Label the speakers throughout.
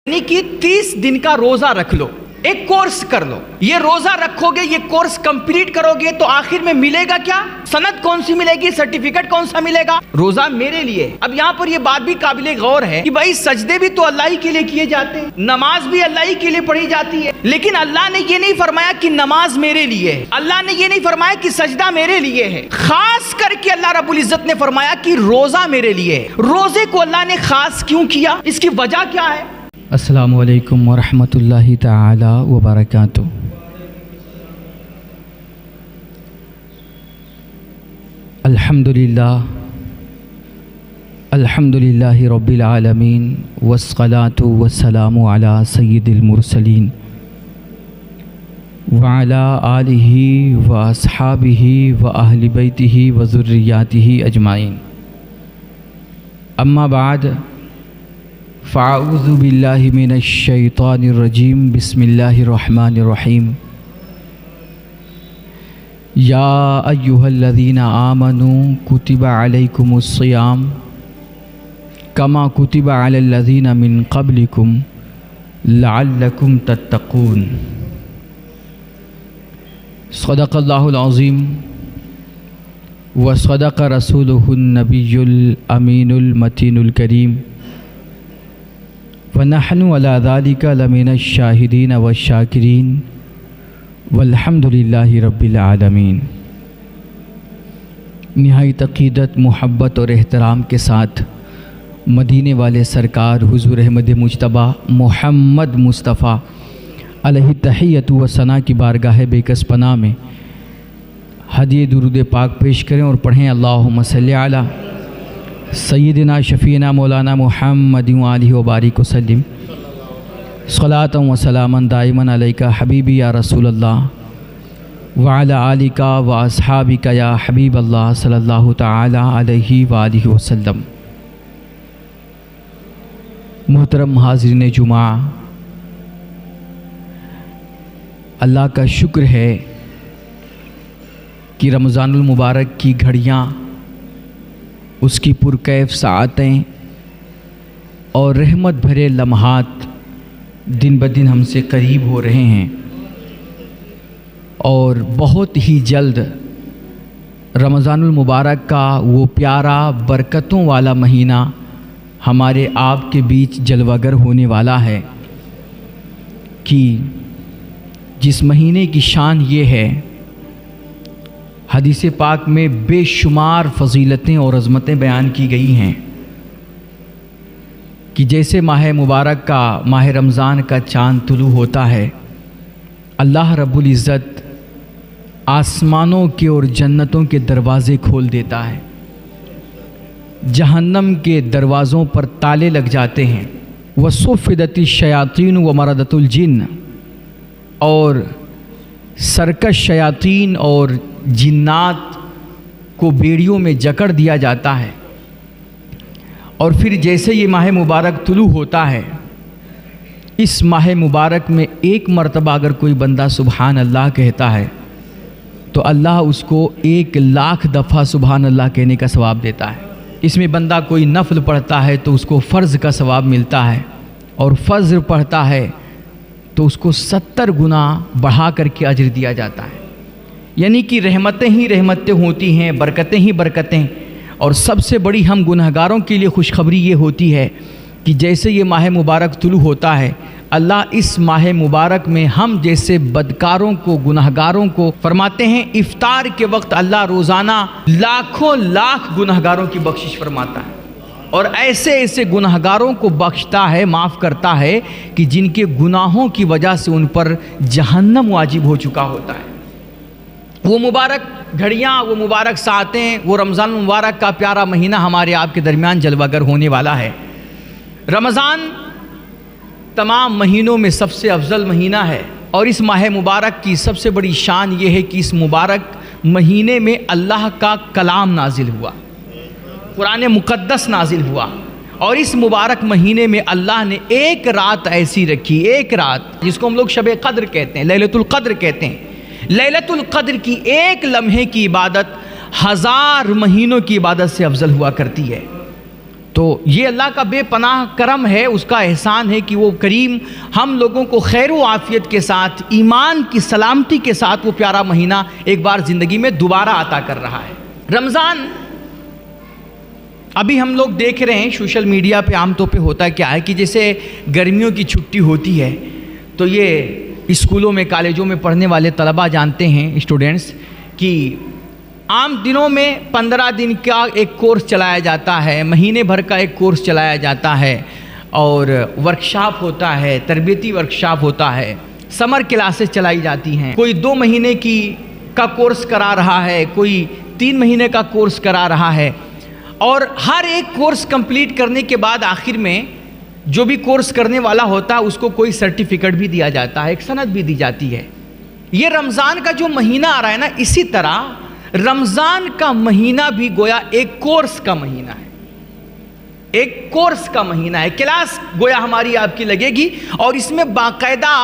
Speaker 1: یعنی کہ 30 دن کا روزہ رکھ لو، ایک کورس کر لو، یہ روزہ رکھو گے، یہ کورس کمپلیٹ کرو گے تو آخر میں ملے گا کیا؟ سند کون سی ملے گی؟ سرٹیفکیٹ کون سا ملے گا؟ روزہ میرے لیے۔ اب یہاں پر یہ بات بھی قابل غور ہے کہ بھائی سجدے بھی تو اللہ ہی کے لیے کیے جاتے ہیں، نماز بھی اللہ ہی کے لیے پڑھی جاتی ہے، لیکن اللہ نے یہ نہیں فرمایا کہ نماز میرے لیے ہے، اللہ نے یہ نہیں فرمایا کہ سجدہ میرے لیے ہے، خاص کر کے اللہ رب العزت نے فرمایا کہ روزہ میرے لیے ہے۔ روزے کو اللہ نے خاص کیوں کیا؟ اس کی وجہ کیا ہے؟
Speaker 2: السلام علیکم ورحمۃ اللہ تعالی وبرکاتہ۔ الحمد للہ رب العالمین والصلاة والسلام علی سید المرسلین وعلی آلہ واصحابہ واہل بیتہ وذریاتہ اجمعین، اما بعد فاعوذ باللہ من الشیطان الرجیم، بسم اللہ الرحمن الرحیم۔ یا ایہا الذین آمنوا کتب علیکم الصیام کما کتب علی الذین من قبلکم لعلکم تتقون۔ صدق اللہ العظیم وصدق رسولہ النبی الامین المتین الکریم، وَنَحْنُ عَلَى ذَلِكَ لَمِنَ الشَّاهِدِينَ وَالشَّاكِرِينَ وَالْحَمْدُ لِلَّهِ رَبِّ الْعَالَمِينَ۔ نہایت عقیدت، محبت اور احترام کے ساتھ مدینے والے سرکار حضور احمد مجتبیٰ محمد مصطفیٰ علیہ تحیۃ و ثنا کی بارگاہ بے کس پناہ میں ہدیہ درود پاک پیش کریں اور پڑھیں اللہم صلی علی سیدنا شفینا مولانا محمد وآلہ وبارک وسلم، صلاۃ و سلاما دائما علیکہ حبیبی یا رسول اللہ وعلی آلکہ و اصحابکہ یا حبیب اللہ صلی اللہ تعالی علیہ وآلہ وسلم۔ محترم حاضرین جمعہ، اللہ کا شکر ہے کہ رمضان المبارک کی گھڑیاں، اس کی پرکیف ساعتیں اور رحمت بھرے لمحات دن بدن ہم سے قریب ہو رہے ہیں، اور بہت ہی جلد رمضان المبارک کا وہ پیارا برکتوں والا مہینہ ہمارے آپ کے بیچ جلوہ گر ہونے والا ہے کہ جس مہینے کی شان یہ ہے، حدیث پاک میں بے شمار فضیلتیں اور عظمتیں بیان کی گئی ہیں کہ جیسے ماہ مبارک کا، ماہ رمضان کا چاند طلوع ہوتا ہے، اللہ رب العزت آسمانوں کے اور جنتوں کے دروازے کھول دیتا ہے، جہنم کے دروازوں پر تالے لگ جاتے ہیں، وَصُفِّدَتِ الشَّيَاطِينُ وَمَرَدَتُ الْجِنِّ، اور سرکش شیاطین اور جنات کو بیڑیوں میں جکڑ دیا جاتا ہے، اور پھر جیسے یہ ماہ مبارک طلوع ہوتا ہے، اس ماہ مبارک میں ایک مرتبہ اگر کوئی بندہ سبحان اللہ کہتا ہے تو اللہ اس کو 1,00,000 دفعہ سبحان اللہ کہنے کا ثواب دیتا ہے۔ اس میں بندہ کوئی نفل پڑھتا ہے تو اس کو فرض کا ثواب ملتا ہے، اور فجر پڑھتا ہے تو اس کو 70 گنا بڑھا کر کے اجر دیا جاتا ہے۔ یعنی کہ رحمتیں ہی رحمتیں ہوتی ہیں، برکتیں ہی برکتیں، اور سب سے بڑی ہم گنہگاروں کے لیے خوشخبری یہ ہوتی ہے کہ جیسے یہ ماہ مبارک طلوع ہوتا ہے، اللہ اس ماہ مبارک میں ہم جیسے بدکاروں کو، گنہگاروں کو فرماتے ہیں افطار کے وقت اللہ روزانہ لاکھوں لاکھ گنہگاروں کی بخشش فرماتا ہے، اور ایسے ایسے گنہگاروں کو بخشتا ہے، معاف کرتا ہے کہ جن کے گناہوں کی وجہ سے ان پر جہنم واجب ہو چکا ہوتا ہے۔ وہ مبارک گھڑیاں، وہ مبارک ساعتیں، وہ رمضان المبارک کا پیارا مہینہ ہمارے آپ کے درمیان جلوہ گر ہونے والا ہے۔ رمضان تمام مہینوں میں سب سے افضل مہینہ ہے، اور اس ماہ مبارک کی سب سے بڑی شان یہ ہے کہ اس مبارک مہینے میں اللہ کا کلام نازل ہوا، قرآن مقدس نازل ہوا، اور اس مبارک مہینے میں اللہ نے ایک رات ایسی رکھی، ایک رات جس کو ہم لوگ شب قدر کہتے ہیں، لیلۃ القدر کہتے ہیں۔ لیلۃ القدر کی ایک لمحے کی عبادت 1000 مہینوں کی عبادت سے افضل ہوا کرتی ہے۔ تو
Speaker 1: تو یہ اللہ کا بے پناہ کرم ہے، اس کا احسان ہے کہ وہ کریم ہم لوگوں کو خیر و عافیت کے ساتھ، ایمان کی سلامتی کے ساتھ وہ پیارا مہینہ ایک بار زندگی میں دوبارہ عطا کر رہا ہے۔ رمضان ابھی ہم لوگ دیکھ رہے ہیں سوشل میڈیا پہ عام طور پہ ہوتا کیا ہے کہ جیسے گرمیوں کی چھٹی ہوتی ہے تو یہ اسکولوں میں کالجوں میں پڑھنے والے طلباء جانتے ہیں، اسٹوڈنٹس، کہ عام دنوں میں 15 دن کا ایک کورس چلایا جاتا ہے، مہینے بھر کا ایک کورس چلایا جاتا ہے، اور ورکشاپ ہوتا ہے، تربیتی ورکشاپ ہوتا ہے، سمر کلاسز چلائی جاتی ہیں، کوئی 2 مہینے کا کورس کرا رہا ہے، کوئی 3 مہینے کا کورس کرا رہا ہے، اور ہر ایک کورس کمپلیٹ کرنے کے بعد آخر میں جو بھی کورس کرنے والا ہوتا ہے اس کو کوئی سرٹیفکیٹ بھی دیا جاتا ہے، ایک سند بھی دی جاتی ہے۔ یہ رمضان کا جو مہینہ آ رہا ہے نا، اسی طرح رمضان کا مہینہ بھی گویا ایک کورس کا مہینہ ہے، ایک کورس کا مہینہ ہے، کلاس گویا ہماری آپ کی لگے گی، اور اس میں باقاعدہ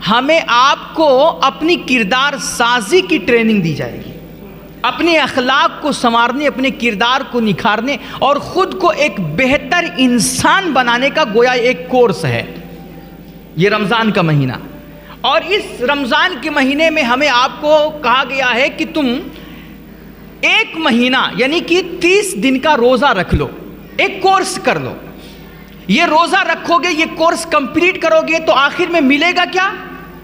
Speaker 1: ہمیں آپ کو اپنی کردار سازی کی ٹریننگ دی جائے گی، اپنے اخلاق کو سنوارنے، اپنے کردار کو نکھارنے اور خود کو ایک بہتر انسان بنانے کا گویا ایک کورس ہے یہ رمضان کا مہینہ۔ اور اس رمضان کے مہینے میں ہمیں آپ کو کہا گیا ہے کہ تم ایک مہینہ یعنی کہ 30 دن کا روزہ رکھ لو، ایک کورس کر لو۔ یہ روزہ رکھو گے، یہ کورس کمپلیٹ کرو گے تو آخر میں ملے گا کیا؟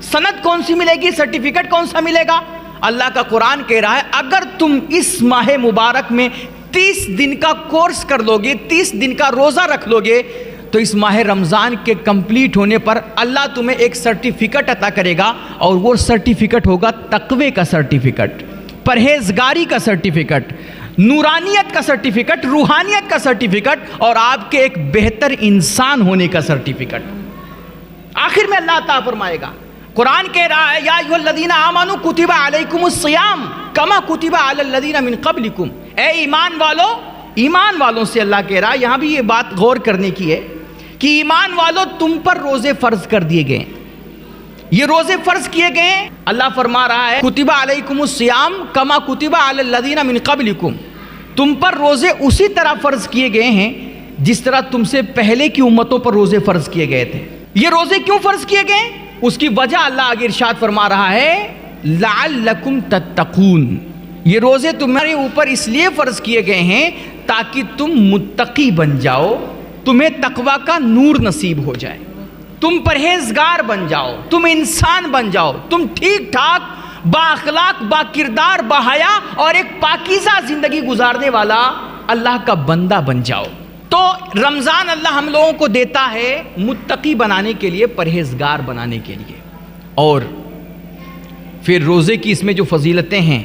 Speaker 1: سند کون سی ملے گی؟ سرٹیفکیٹ کون سا ملے گا؟ اللہ کا قرآن کہہ رہا ہے اگر تم اس ماہ مبارک میں 30 دن کا کورس کر لو گے، 30 دن کا روزہ رکھ لو گے، تو اس ماہ رمضان کے کمپلیٹ ہونے پر اللہ تمہیں ایک سرٹیفکیٹ عطا کرے گا، اور وہ سرٹیفکیٹ ہوگا تقوی کا سرٹیفکیٹ، پرہیزگاری کا سرٹیفکیٹ، نورانیت کا سرٹیفکیٹ، روحانیت کا سرٹیفکیٹ، اور آپ کے ایک بہتر انسان ہونے کا سرٹیفکیٹ آخر میں اللہ عطا فرمائے گا۔ قرآن کہہ رہا ہے یا ایھا الذین آمنوا کتب علیکم الصیام کما کتب علی الذین من قبلکم، اے ایمان والوں سے اللہ کہہ رہا ہے، یہاں بھی یہ بات غور کرنے کی ہے کہ ایمان والوں تم پر روزے فرض کر دیے گئے ہیں، یہ روزے فرض کیے گئے ہیں۔ اللہ فرما رہا ہے کتب علیکم الصیام کما کتب علی الذین من قبلکم، تم پر روزے اسی طرح فرض کیے گئے ہیں جس طرح تم سے پہلے کی امتوں پر روزے فرض کیے گئے تھے۔ یہ روزے کیوں فرض کیے گئے؟ اس کی وجہ اللہ آگے ارشاد فرما رہا ہے لعلکم تتقون، یہ روزے تمہارے اوپر اس لیے فرض کیے گئے ہیں تاکہ تم متقی بن جاؤ، تمہیں تقوی کا نور نصیب ہو جائے، تم پرہیزگار بن جاؤ، تم انسان بن جاؤ، تم ٹھیک ٹھاک با اخلاق، با کردار، با حیا اور ایک پاکیزہ زندگی گزارنے والا اللہ کا بندہ بن جاؤ۔ تو رمضان اللہ ہم لوگوں کو دیتا ہے متقی بنانے کے لیے، پرہیزگار بنانے کے لیے، اور پھر روزے کی اس میں جو فضیلتیں ہیں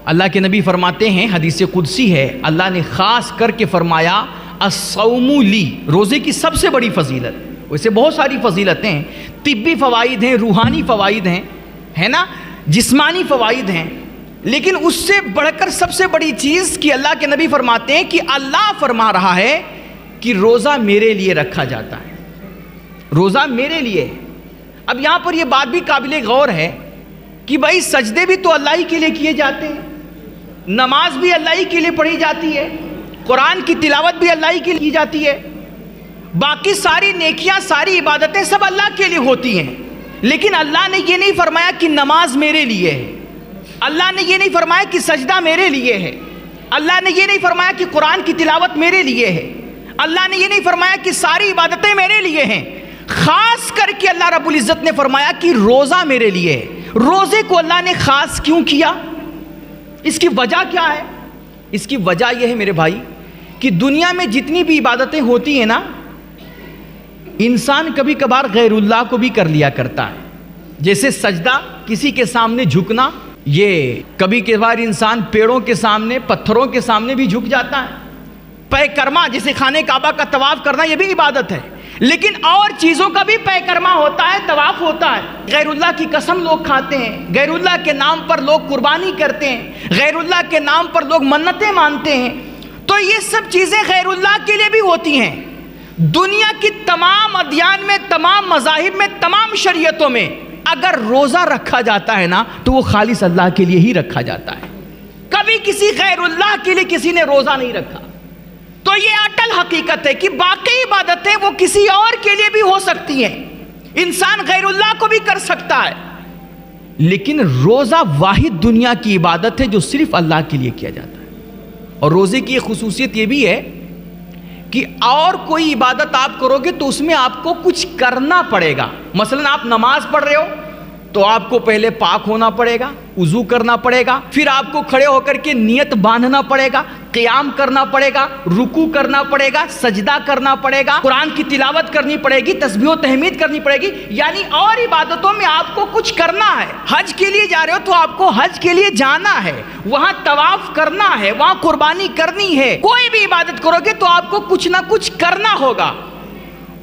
Speaker 1: اللہ کے نبی فرماتے ہیں، حدیث قدسی ہے، اللہ نے خاص کر کے فرمایا الصوم لی، روزے کی سب سے بڑی فضیلت، ویسے بہت ساری فضیلتیں ہیں، طبی فوائد ہیں، روحانی فوائد ہیں، ہے نا، جسمانی فوائد ہیں، لیکن اس سے بڑھ کر سب سے بڑی چیز کہ اللہ کے نبی فرماتے ہیں کہ اللہ فرما رہا ہے کہ روزہ میرے لیے رکھا جاتا ہے، روزہ میرے لیے۔ اب یہاں پر یہ بات بھی قابل غور ہے کہ بھائی سجدے بھی تو اللہ ہی کے لیے کیے جاتے ہیں، نماز بھی اللہ ہی کے لیے پڑھی جاتی ہے، قرآن کی تلاوت بھی اللہ ہی کے لیے کی جاتی ہے، باقی ساری نیکیاں، ساری عبادتیں سب اللہ کے لیے ہوتی ہیں، لیکن اللہ نے یہ نہیں فرمایا کہ نماز میرے لیے ہے، اللہ نے یہ نہیں فرمایا کہ سجدہ میرے لیے ہے، اللہ نے یہ نہیں فرمایا کہ قرآن کی تلاوت میرے لیے ہے، اللہ نے یہ نہیں فرمایا کہ ساری عبادتیں میرے لیے ہیں، خاص کر کے اللہ رب العزت نے فرمایا کہ روزہ میرے لیے ہے۔ روزے کو اللہ نے خاص کیوں کیا؟ اس کی وجہ کیا ہے؟ اس کی وجہ یہ ہے میرے بھائی کہ دنیا میں جتنی بھی عبادتیں ہوتی ہیں نا، انسان کبھی کبھار غیر اللہ کو بھی کر لیا کرتا ہے، جیسے سجدہ، کسی کے سامنے جھکنا، یہ کبھی کبھار انسان پیڑوں کے سامنے، پتھروں کے سامنے بھی جھک جاتا ہے، پے کرما جیسے خانہ کعبہ کا طواف کرنا، یہ بھی عبادت ہے، لیکن اور چیزوں کا بھی پے کرما ہوتا ہے، طواف ہوتا ہے، غیر اللہ کی قسم لوگ کھاتے ہیں، غیر اللہ کے نام پر لوگ قربانی کرتے ہیں، غیر اللہ کے نام پر لوگ منتیں مانتے ہیں، تو یہ سب چیزیں غیر اللہ کے لیے بھی ہوتی ہیں۔ دنیا کی تمام ادیان میں، تمام مذاہب میں، تمام شریعتوں میں اگر روزہ رکھا جاتا ہے نا تو وہ خالص اللہ کے لیے ہی رکھا جاتا ہے، کبھی کسی غیر اللہ کے لیے کسی نے روزہ نہیں رکھا۔ تو یہ اٹل حقیقت ہے کہ باقی عبادتیں وہ کسی اور کے لیے بھی ہو سکتی ہیں، انسان غیر اللہ کو بھی کر سکتا ہے، لیکن روزہ واحد دنیا کی عبادت ہے جو صرف اللہ کے لیے کیا جاتا ہے۔ اور روزے کی ایک خصوصیت یہ بھی ہے کہ اور کوئی عبادت آپ کرو گے تو اس میں آپ کو کچھ کرنا پڑے گا۔ مثلا آپ نماز پڑھ رہے ہو تو آپ کو پہلے پاک ہونا پڑے گا، وضو کرنا پڑے گا، پھر آپ کو کھڑے ہو کر کے نیت باندھنا پڑے گا، قیام کرنا پڑے گا، رکوع کرنا پڑے گا، سجدہ کرنا پڑے گا، قرآن کی تلاوت کرنی پڑے گی، تسبیح و تحمید کرنی پڑے گی، یعنی اور عبادتوں میں آپ کو کچھ کرنا ہے۔ حج کے لیے جا رہے ہو تو آپ کو حج کے لیے جانا ہے، وہاں طواف کرنا ہے، وہاں قربانی کرنی ہے، کوئی بھی عبادت کرو گے تو آپ کو کچھ نہ کچھ کرنا ہوگا۔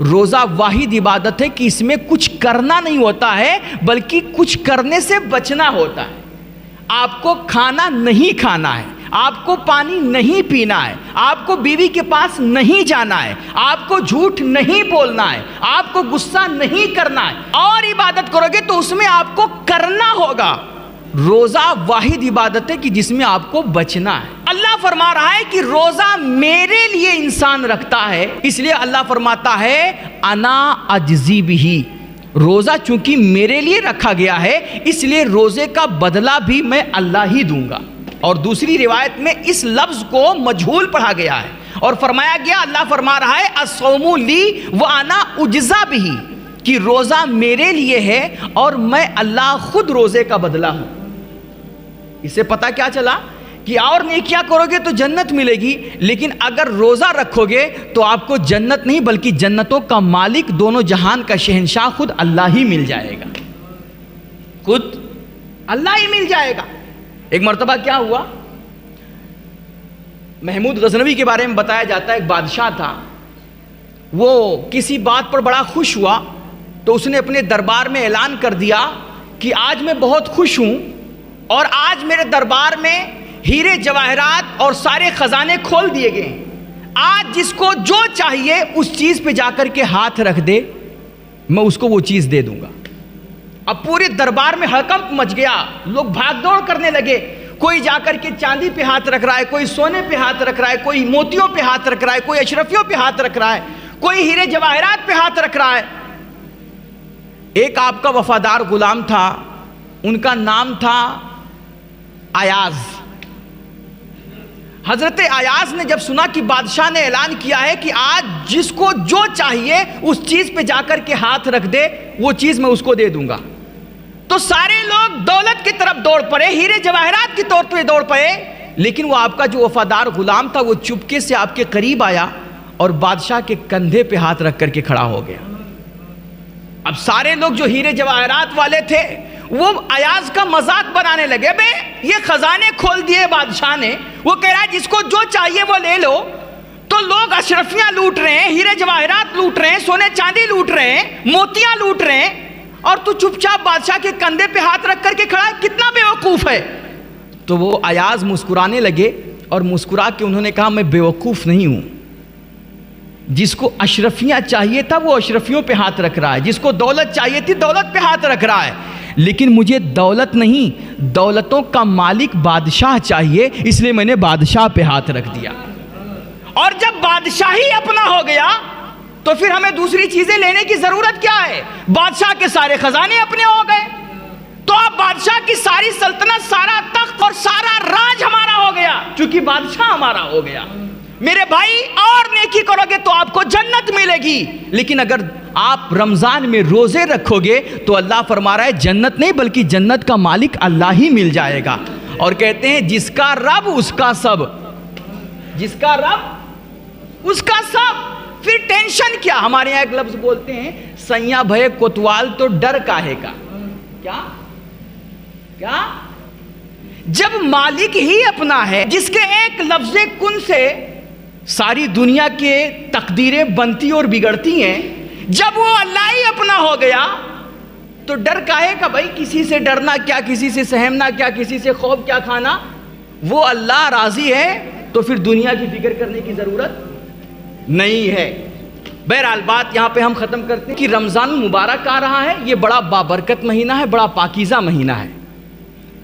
Speaker 1: روزہ واحد عبادت ہے کہ اس میں کچھ کرنا نہیں ہوتا ہے بلکہ کچھ کرنے سے بچنا ہوتا ہے۔ آپ کو کھانا نہیں کھانا ہے، آپ کو پانی نہیں پینا ہے، آپ کو بیوی کے پاس نہیں جانا ہے، آپ کو جھوٹ نہیں بولنا ہے، آپ کو غصہ نہیں کرنا ہے، اور عبادت کرو گے تو اس میں آپ کو کرنا ہوگا۔ روزہ واحد عبادت ہے کہ جس میں آپ کو بچنا ہے۔ اللہ فرما رہا ہے کہ روزہ میرے لیے انسان رکھتا ہے، اس لیے اللہ فرماتا ہے انا اجزی بہی، روزہ چونکہ میرے لیے رکھا گیا ہے اس لیے روزے کا بدلہ بھی میں اللہ ہی دوں گا۔ اور دوسری روایت میں اس لفظ کو مجہول پڑھا گیا ہے اور فرمایا گیا، اللہ فرما رہا ہے الصوم لی وانا اجزا بہی، کہ روزہ میرے لیے ہے اور میں اللہ خود روزے کا بدلہ ہوں۔ اس سے پتہ کیا چلا کہ اور نیکیاں کرو گے تو جنت ملے گی، لیکن اگر روزہ رکھو گے تو آپ کو جنت نہیں بلکہ جنتوں کا مالک، دونوں جہان کا شہنشاہ خود اللہ ہی مل جائے گا، خود اللہ ہی مل جائے گا۔ ایک مرتبہ کیا ہوا، محمود غزنوی کے بارے میں بتایا جاتا ہے، ایک بادشاہ تھا، وہ کسی بات پر بڑا خوش ہوا تو اس نے اپنے دربار میں اعلان کر دیا کہ آج میں بہت خوش ہوں اور آج میرے دربار میں ہیرے جواہرات اور سارے خزانے کھول دیے گئے ہیں، آج جس کو جو چاہیے اس چیز پہ جا کر کے ہاتھ رکھ دے، میں اس کو وہ چیز دے دوں گا۔ اب پورے دربار میں ہڑکمپ مچ گیا، لوگ بھاگ دوڑ کرنے لگے، کوئی جا کر کے چاندی پہ ہاتھ رکھ رہا ہے، کوئی سونے پہ ہاتھ رکھ رہا ہے، کوئی موتیوں پہ ہاتھ رکھ رہا ہے، کوئی اشرفیوں پہ ہاتھ رکھ رہا ہے، کوئی ہیرے جواہرات پہ ہاتھ رکھ رہا ہے۔ ایک آپ کا وفادار غلام تھا، ان کا نام تھا ایاز۔ حضرت ایاز نے جب سنا کہ بادشاہ نے اعلان کیا ہے کہ آج جس کو جو چاہیے اس چیز پہ جا کر کے ہاتھ رکھ دے، وہ چیز میں اس کو دے دوں گا، تو سارے لوگ دولت کی طرف دوڑ پڑے، ہیرے جواہرات کی طور پہ دوڑ پڑے، لیکن وہ آپ کا جو وفادار غلام تھا وہ چپکے سے آپ کے قریب آیا اور بادشاہ کے کندھے پہ ہاتھ رکھ کر کے کھڑا ہو گیا۔ اب سارے لوگ جو ہیرے جواہرات والے تھے وہ ایاز کا مذاق بنانے لگے، بے یہ خزانے کھول دیے بادشاہ نے، وہ کہہ رہا ہے جس کو جو چاہیے وہ لے لو، تو لوگ اشرفیاں لوٹ رہے ہیں، ہیرے جواہرات لوٹ رہے ہیں، سونے چاندی لوٹ رہے ہیں، موتیاں لوٹ رہے ہیں، اور تو چپ چاپ بادشاہ کے کندھے پہ ہاتھ رکھ کر کے کھڑا ہے، کتنا بیوقوف ہے۔ تو وہ ایاز مسکرانے لگے اور مسکرا کے انہوں نے کہا میں بیوقوف نہیں ہوں، جس کو اشرفیاں چاہیے تھا وہ اشرفیوں پہ ہاتھ رکھ رہا ہے، جس کو دولت چاہیے تھی دولت پہ ہاتھ رکھ رہا ہے، لیکن مجھے دولت نہیں، دولتوں کا مالک بادشاہ چاہیے، اس لیے میں نے بادشاہ پہ ہاتھ رکھ دیا۔ اور جب بادشاہی اپنا ہو گیا تو پھر ہمیں دوسری چیزیں لینے کی ضرورت کیا ہے؟ بادشاہ کے سارے خزانے اپنے ہو گئے تو اب بادشاہ کی ساری سلطنت، سارا تخت اور سارا راج ہمارا ہو گیا، چونکہ بادشاہ ہمارا ہو گیا۔ میرے بھائی اور نیکی کرو گے تو آپ کو جنت ملے گی، لیکن اگر آپ رمضان میں روزے رکھو گے تو اللہ فرما رہا ہے جنت نہیں بلکہ جنت کا مالک اللہ ہی مل جائے گا۔ اور کہتے ہیں جس کا رب اس کا سب، جس کا رب اس کا سب، پھر ٹینشن کیا؟ ہمارے یہاں ایک لفظ بولتے ہیں سیاں بھئے کوتوال تو ڈر کاہے کا، کیا کیا؟ جب مالک ہی اپنا ہے، جس کے ایک لفظ کن سے ساری دنیا کے تقدیریں بنتی اور بگڑتی ہیں، جب وہ اللہ ہی اپنا ہو گیا تو ڈر کاہے کا بھائی؟ کسی سے ڈرنا کیا، کسی سے سہمنا کیا، کسی سے خوف کیا کھانا؟ وہ اللہ راضی ہے تو پھر دنیا کی فکر کرنے کی ضرورت نہیں ہے۔ بہرحال بات یہاں پہ ہم ختم کرتے ہیں کہ رمضان المبارک آ رہا ہے، یہ بڑا بابرکت مہینہ ہے، بڑا پاکیزہ مہینہ ہے،